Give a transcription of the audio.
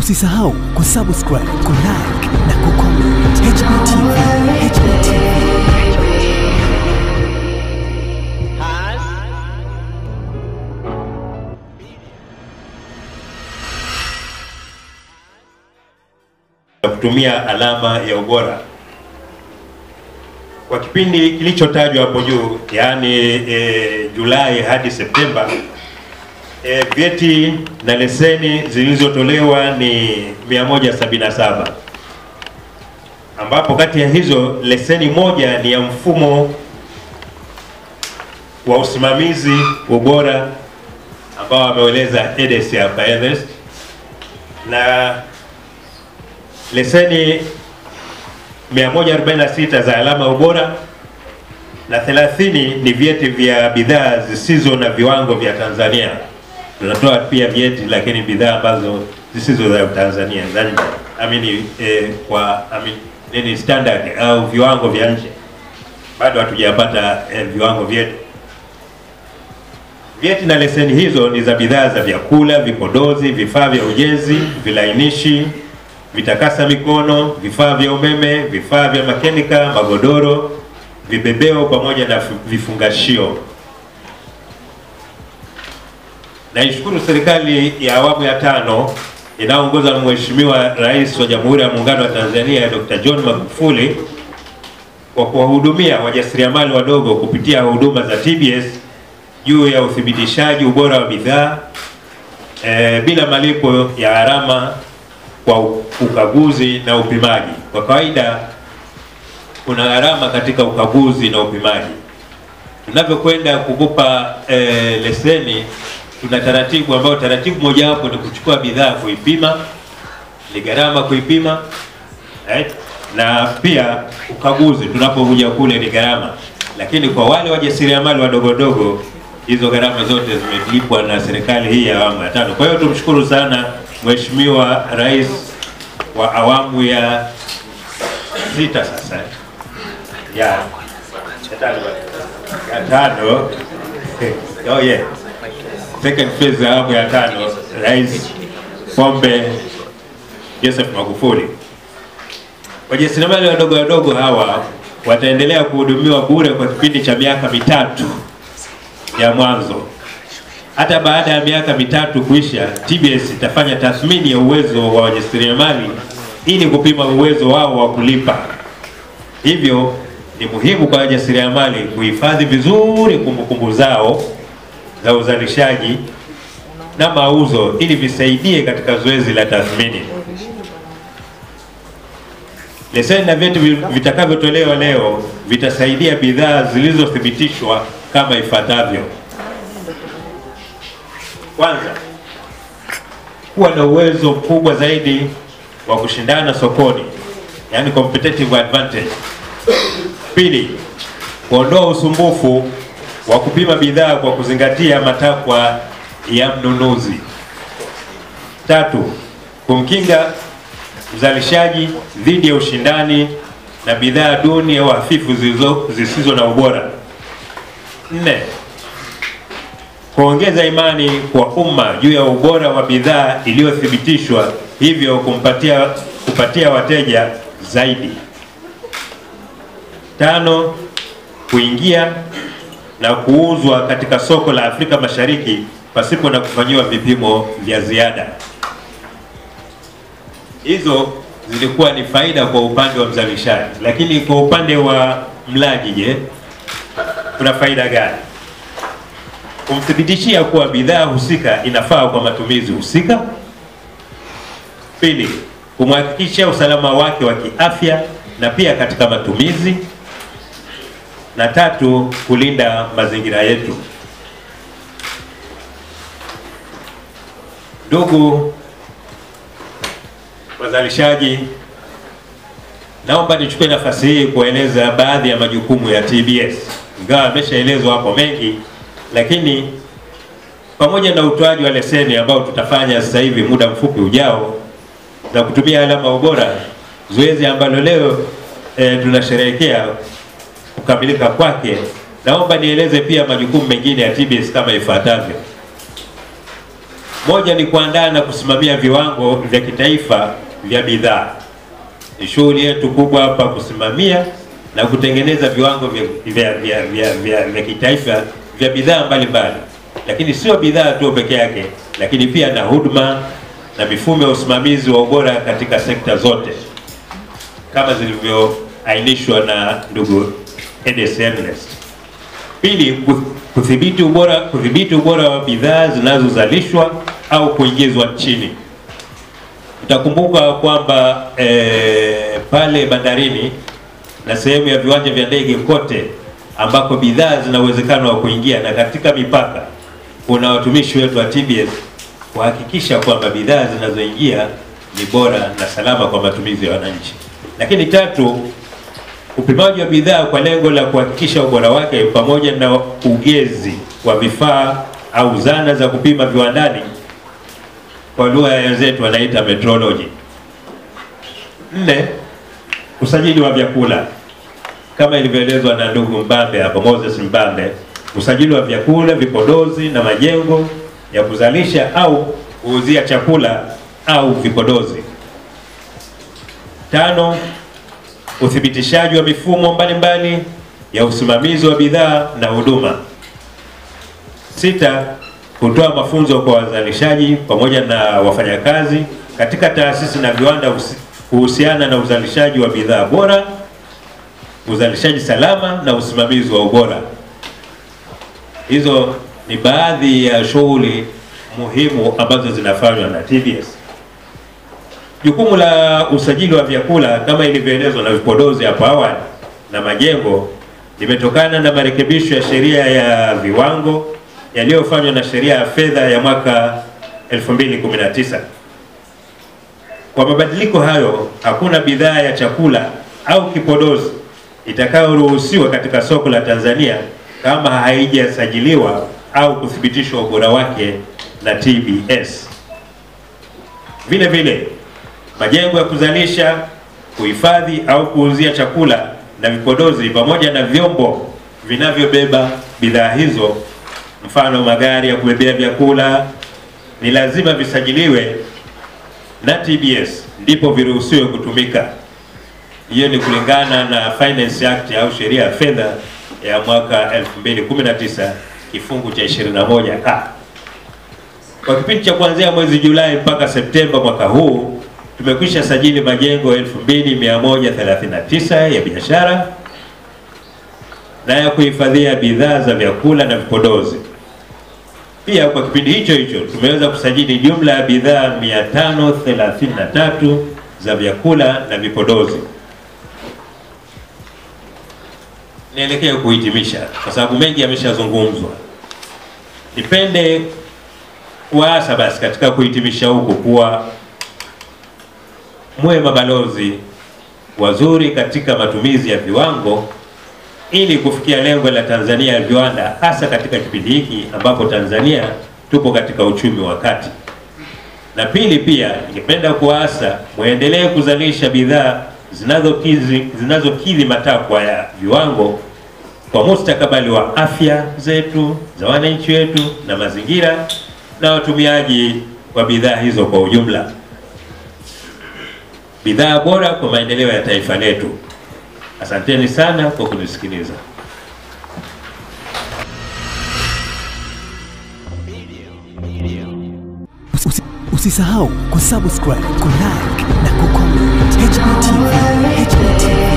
Usisahau kusubscribe, kulike na kucomment. HBTV, HBTV. Kutumia alama ya ubora kwa kipindi kilichotajwa hapo juu, yani Julai hadi Septemba, vyeti na leseni zilizotolewa ni 177, ambapo kati ya hizo leseni moja ni ya mfumo wa usimamizi ubora ambao ameeleza EDES hapa, EDES, na leseni 146 za alama ubora na 30 ni vyeti vya bidhaa zisizo na viwango vya Tanzania. Tunatoa pia vyeti lakini bidhaa ambazo zisizo za Tanzania, nini standard au viwango vya nje, bado hatujapata viwango vyetu. Vyeti na leseni hizo ni za bidhaa za vyakula, vipodozi, vifaa vya ujenzi, vilainishi, vitakasa mikono, vifaa vya umeme, vifaa vya makenika, magodoro, vibebeo pamoja na vifungashio. Naishukuru serikali ya awamu ya 5 inayoongozwa na Mheshimiwa Rais wa Jamhuri ya Muungano wa Tanzania Dr. John Magufuli kwa kuwahudumia wajasiriamali wadogo kupitia huduma za TBS juu ya uthibitishaji ubora wa bidhaa bila malipo ya gharama kwa ukaguzi na upimaji. Kwa kawaida kuna gharama katika ukaguzi na upimaji. Tunavyokwenda kukupa leseni, tuna taratibu ambao taratibu moja wapo ni kuchukua bidhaa kuipima, ni gharama kuipima, na pia ukaguzi tunapokuja kule ni gharama. Lakini kwa wale wajasiriamali wadogo hizo gharama zote zimelipwa na serikali hii ya awamu ya 5. Kwa hiyo tumshukuru sana Mheshimiwa Rais wa awamu ya 6 sasa ya 5 second phase ya awamu ya 5, Rais Pombe Joseph Magufuli. Wajasiriamali wadogo hawa wataendelea kuhudumiwa bure kwa kipindi cha miaka 3 ya mwanzo. Hata baada ya miaka 3 kuisha, TBS itafanya tathmini ya uwezo wa wajasiriamali ili kupima uwezo wao wa kulipa. Hivyo ni muhimu kwa wajasiriamali kuhifadhi vizuri kumbukumbu zao za uzalishaji na mauzo ili visaidie katika zoezi la tathmini. Leseni na vyeti vitakavyotolewa leo vitasaidia bidhaa zilizothibitishwa kama ifuatavyo. Kwanza, kuwa na uwezo mkubwa zaidi wa kushindana sokoni, yani competitive advantage. Pili, kuondoa usumbufu wa kupima bidhaa kwa kuzingatia matakwa ya mnunuzi. Tatu, kumkinga mzalishaji dhidi ya ushindani na bidhaa duni au hafifu zisizo na ubora. 4, kuongeza imani kwa umma juu ya ubora wa bidhaa iliyothibitishwa, hivyo kupatia wateja zaidi. 5, kuingia na kuuzwa katika soko la Afrika Mashariki pasipo na kufanyiwa vipimo vya ziada. Hizo zilikuwa ni faida kwa upande wa mzalishaji, lakini kwa upande wa mlaji, je, kuna faida gani? Kumthibitishia kuwa bidhaa husika inafaa kwa matumizi husika. Pili, kumhakikishia usalama wake wa kiafya na pia katika matumizi. Na 3, kulinda mazingira yetu. Ndugu wazalishaji, naomba nichukue nafasi hii kueleza baadhi ya majukumu ya TBS. Ingawa ameshaelezwa hapo mengi, lakini pamoja na utoaji wa leseni ambao tutafanya sasa hivi muda mfupi ujao na kutumia alama ubora, zoezi ambalo leo tunasherehekea kukamilika kwake, naomba nieleze pia majukumu mengine ya TBS kama ifuatavyo. Moja ni kuandaa na kusimamia viwango vya kitaifa vya bidhaa. Ni shughuli yetu kubwa hapa kusimamia na kutengeneza viwango vya kitaifa vya bidhaa mbalimbali, lakini sio bidhaa tu peke yake, lakini pia na huduma na mifumo ya usimamizi wa ubora katika sekta zote kama zilivyoainishwa na ndugu Edes Ernest. Pili, kudhibiti ubora wa bidhaa zinazozalishwa au kuingizwa nchini. Mtakumbuka kwamba pale bandarini na sehemu ya viwanja vya ndege kote ambako bidhaa zina uwezekano wa kuingia, na katika mipaka kuna watumishi wetu wa TBS kuhakikisha kwamba bidhaa zinazoingia ni bora na salama kwa matumizi ya wananchi. Lakini tatu, upimaji wa bidhaa kwa lengo la kuhakikisha ubora wake pamoja na ugezi wa vifaa au zana za kupima viwandani, kwa lugha ya wenzetu wanaita metrology. 4, usajili wa vyakula kama ilivyoelezwa na ndugu Mbambe hapo, Moses Mbambe, usajili wa vyakula, vipodozi na majengo ya kuzalisha au kuuzia chakula au vipodozi. 5, uthibitishaji wa mifumo mbalimbali ya usimamizi wa bidhaa na huduma. 6, kutoa mafunzo kwa wazalishaji pamoja na wafanyakazi katika taasisi na viwanda kuhusiana na uzalishaji wa bidhaa bora, uzalishaji salama na usimamizi wa ubora. Hizo ni baadhi ya shughuli muhimu ambazo zinafanywa na TBS. Jukumu la usajili wa vyakula kama ilivyoelezwa na vipodozi hapo awali na majengo limetokana na marekebisho ya sheria ya viwango yaliyofanywa na sheria ya fedha ya mwaka 2019. Kwa mabadiliko hayo, hakuna bidhaa ya chakula au kipodozi itakayoruhusiwa katika soko la Tanzania kama haijasajiliwa au kuthibitishwa ubora wake na TBS. Vile vile, majengo ya kuzalisha, kuhifadhi au kuuzia chakula na vipodozi pamoja na vyombo vinavyobeba bidhaa hizo, mfano magari ya kubebea vyakula, ni lazima visajiliwe na TBS ndipo viruhusiwe kutumika. Hiyo ni kulingana na Finance Act au sheria ya fedha ya mwaka 2019 kifungu cha 21A. Kwa kipindi cha kuanzia mwezi Julai mpaka Septemba mwaka huu tumekwisha sajili majengo 2139 ya biashara na ya kuhifadhia bidhaa za vyakula na vipodozi. Pia kwa kipindi hicho tumeweza kusajili jumla ya bidhaa 533 za vyakula na vipodozi. Nielekee kuhitimisha kwa sababu mengi yameshazungumzwa. Nipende kuasa basi katika kuhitimisha huku kuwa muwe mabalozi wazuri katika matumizi ya viwango ili kufikia lengo la Tanzania ya viwanda, hasa katika kipindi hiki ambapo Tanzania tupo katika uchumi wa kati. Na pili, pia ningependa kuasa muendelee kuzalisha bidhaa zinazokidhi matakwa ya viwango kwa mustakabali wa afya zetu, za wananchi wetu na mazingira na watumiaji wa bidhaa hizo kwa ujumla. Bidhaa bora kwa maendeleo ya taifa letu. Asanteni sana kwa kunisikiliza. Usisahau kusubscribe, kulike na kucomment. HBTV.